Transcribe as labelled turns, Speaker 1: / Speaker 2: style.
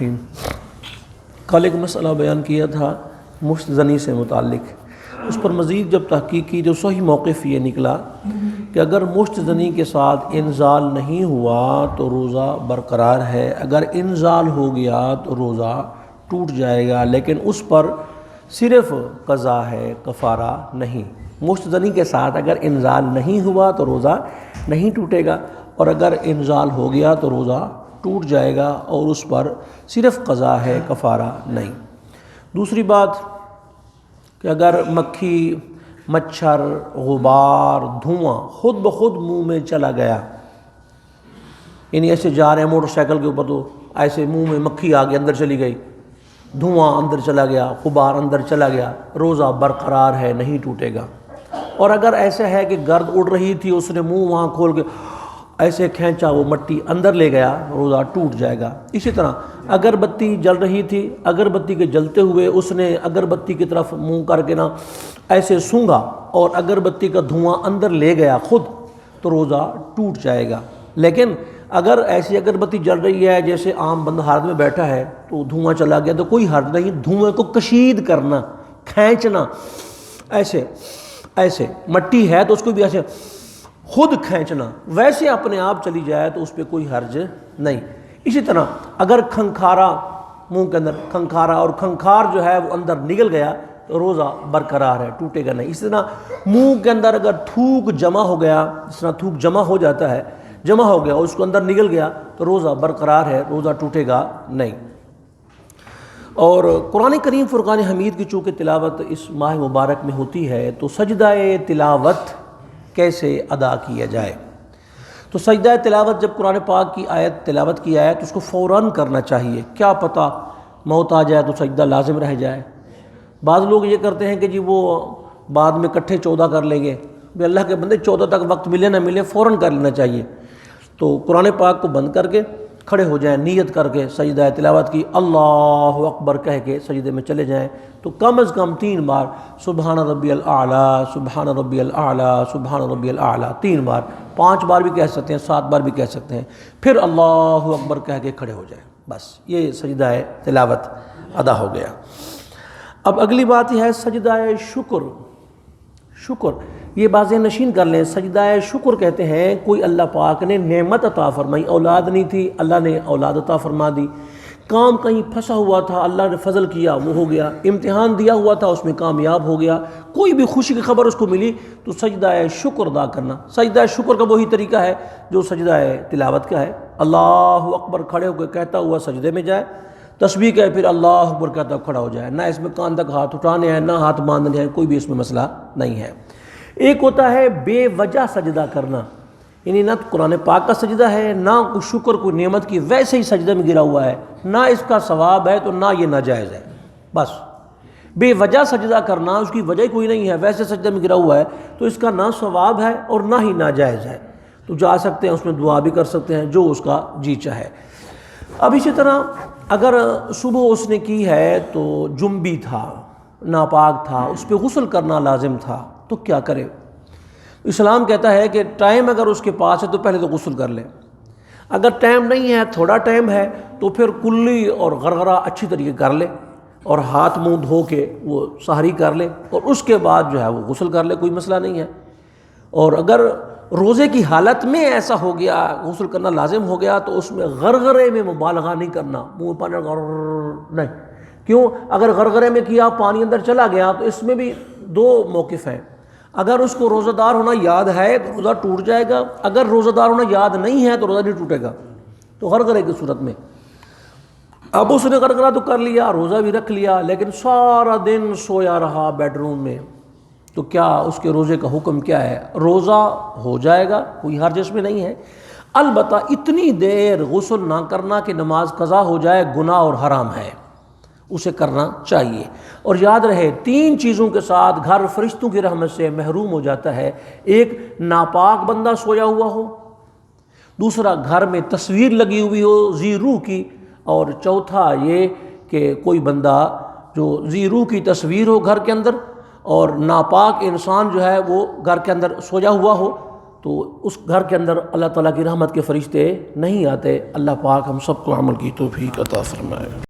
Speaker 1: الرحیم۔ کل ایک مسئلہ بیان کیا تھا مشت زنی سے متعلق، اس پر مزید جب تحقیق کی جو صحیح موقف یہ نکلا کہ اگر مشت زنی کے ساتھ انزال نہیں ہوا تو روزہ برقرار ہے، اگر انزال ہو گیا تو روزہ ٹوٹ جائے گا، لیکن اس پر صرف قضا ہے، کفارہ نہیں۔ مشت زنی کے ساتھ اگر انزال نہیں ہوا تو روزہ نہیں ٹوٹے گا، اور اگر انزال ہو گیا تو روزہ ٹوٹ جائے گا اور اس پر صرف قضا ہے، کفارہ نہیں۔ دوسری بات کہ اگر مکھی، مچھر، غبار، دھواں خود بخود منہ میں چلا گیا، یعنی ایسے جا رہے ہیں موٹر سائیکل کے اوپر تو ایسے منہ میں مکھی آگے اندر چلی گئی، دھواں اندر چلا گیا، غبار اندر چلا گیا، روزہ برقرار ہے، نہیں ٹوٹے گا۔ اور اگر ایسا ہے کہ گرد اڑ رہی تھی، اس نے منہ وہاں کھول کے ایسے کھینچا، وہ مٹی اندر لے گیا، روزہ ٹوٹ جائے گا۔ اسی طرح اگربتی جل رہی تھی، اگربتی کے جلتے ہوئے اس نے اگربتی کی طرف منہ کر کے ایسے سونگھا اور اگربتی کا دھواں اندر لے گیا خود، تو روزہ ٹوٹ جائے گا۔ لیکن اگر ایسی اگربتی جل رہی ہے جیسے عام بندہ حالت میں بیٹھا ہے تو دھواں چلا گیا تو کوئی حرج نہیں، دھوئیں کو کشید کرنا، کھینچنا، ایسے مٹی ہے تو اس کو بھی ایسے خود کھینچنا، ویسے اپنے آپ چلی جائے تو اس پہ کوئی حرج نہیں۔ اسی طرح اگر کھنکھارا منہ کے اندر کھنکھارا اور کھنکھار جو ہے وہ اندر نگل گیا تو روزہ برقرار ہے، ٹوٹے گا نہیں۔ اسی طرح منہ کے اندر اگر تھوک جمع ہو گیا، جس طرح تھوک جمع ہو جاتا ہے، جمع ہو گیا اور اس کو اندر نگل گیا تو روزہ برقرار ہے، روزہ ٹوٹے گا نہیں۔ اور قرآن کریم فرقان حمید کی چونکہ تلاوت اس ماہ مبارک میں ہوتی ہے تو سجدہ تلاوت کیسے ادا کیا جائے؟ تو سجدہ تلاوت جب قرآن پاک کی آیت تلاوت کی آیت تو اس کو فوراً کرنا چاہیے، کیا پتہ موت آ جائے تو سجدہ لازم رہ جائے۔ بعض لوگ یہ کرتے ہیں کہ جی وہ بعد میں اکٹھے 14 کر لیں گے، بھی اللہ کے بندے 14 تک وقت ملے نہ ملے فوراً کر لینا چاہیے۔ تو قرآن پاک کو بند کر کے کھڑے ہو جائیں، نیت کر کے سجدہ تلاوت کی اللہ اکبر کہہ کے سجدے میں چلے جائیں، تو کم از کم 3 بار سبحان ربی الاعلیٰ، سبحان ربی الاعلیٰ، سبحان ربی الاعلیٰ 3 بار، 5 بار بھی کہہ سکتے ہیں، 7 بار بھی کہہ سکتے ہیں، پھر اللہ اکبر کہہ کے کھڑے ہو جائیں، بس یہ سجدہ تلاوت ادا ہو گیا۔ اب اگلی بات یہ ہے سجدہ شکر، یہ بازیں نشین کر لیں۔ سجدہ شکر کہتے ہیں کوئی اللہ پاک نے نعمت عطا فرمائی، اولاد نہیں تھی، اللہ نے اولاد عطا فرما دی، کام کہیں پھنسا ہوا تھا، اللہ نے فضل کیا، وہ ہو گیا، امتحان دیا ہوا تھا، اس میں کامیاب ہو گیا، کوئی بھی خوشی کی خبر اس کو ملی تو سجدہ شکر ادا کرنا۔ سجدہ شکر کا وہی طریقہ ہے جو سجدہ تلاوت کا ہے، اللہ اکبر کھڑے ہو کے کہتا ہوا سجدے میں جائے، تسبیح کہے پھر اللہ اکبر کہتا کھڑا ہو جائے، نہ اس میں کان تک ہاتھ اٹھانے ہیں، نہ ہاتھ باندھنے ہیں، کوئی بھی اس میں مسئلہ نہیں ہے۔ ایک ہوتا ہے بے وجہ سجدہ کرنا، یعنی نہ قرآن پاک کا سجدہ ہے، نہ کوئی شکر کوئی نعمت کی، ویسے ہی سجدے میں گرا ہوا ہے، نہ اس کا ثواب ہے تو نہ یہ ناجائز ہے، بس بے وجہ سجدہ کرنا، اس کی وجہ کوئی نہیں ہے، ویسے سجدے میں گرا ہوا ہے تو اس کا نہ ثواب ہے اور نہ ہی ناجائز ہے، تو جا سکتے ہیں اس میں دعا بھی کر سکتے ہیں جو اس کا جی چاہے۔ اب اسی طرح اگر صبح اس نے کی ہے تو جنبی تھا، ناپاک تھا، اس پہ غسل کرنا لازم تھا، تو کیا کرے؟ اسلام کہتا ہے کہ ٹائم اگر اس کے پاس ہے تو پہلے تو غسل کر لے، اگر ٹائم نہیں ہے، تھوڑا ٹائم ہے، تو پھر کلی اور غرغرہ اچھی طریقے کر لے اور ہاتھ منہ دھو کے وہ سحری کر لے اور اس کے بعد جو ہے وہ غسل کر لے، کوئی مسئلہ نہیں ہے۔ اور اگر روزے کی حالت میں ایسا ہو گیا، غسل کرنا لازم ہو گیا، تو اس میں غرغرے میں مبالغہ نہیں کرنا، منہ پانی نہیں۔ کیوں؟ اگر غرغرے میں کیا پانی اندر چلا گیا تو اس میں بھی 2 موقف ہیں، اگر اس کو روزہ دار ہونا یاد ہے تو روزہ ٹوٹ جائے گا، اگر روزہ دار ہونا یاد نہیں ہے تو روزہ نہیں ٹوٹے گا، تو غرغرے کی صورت میں اب اس نے غرغرہ تو کر لیا، روزہ بھی رکھ لیا، لیکن سارا دن سویا رہا بیڈ روم میں، تو کیا اس کے روزے کا حکم کیا ہے؟ روزہ ہو جائے گا، کوئی حرج اس میں نہیں ہے، البتہ اتنی دیر غسل نہ کرنا کہ نماز قضا ہو جائے، گناہ اور حرام ہے، اسے کرنا چاہیے۔ اور یاد رہے 3 چیزوں کے ساتھ گھر فرشتوں کی رحمت سے محروم ہو جاتا ہے، ایک ناپاک بندہ سویا ہوا ہو، دوسرا گھر میں تصویر لگی ہوئی ہو ذی روح کی، اور چوتھا یہ کہ کوئی بندہ جو ذی روح کی تصویر ہو گھر کے اندر، اور ناپاک انسان جو ہے وہ گھر کے اندر سویا ہوا ہو، تو اس گھر کے اندر اللہ تعالیٰ کی رحمت کے فرشتے نہیں آتے۔ اللہ پاک ہم سب کو عمل کی توفیق عطا فرمائے۔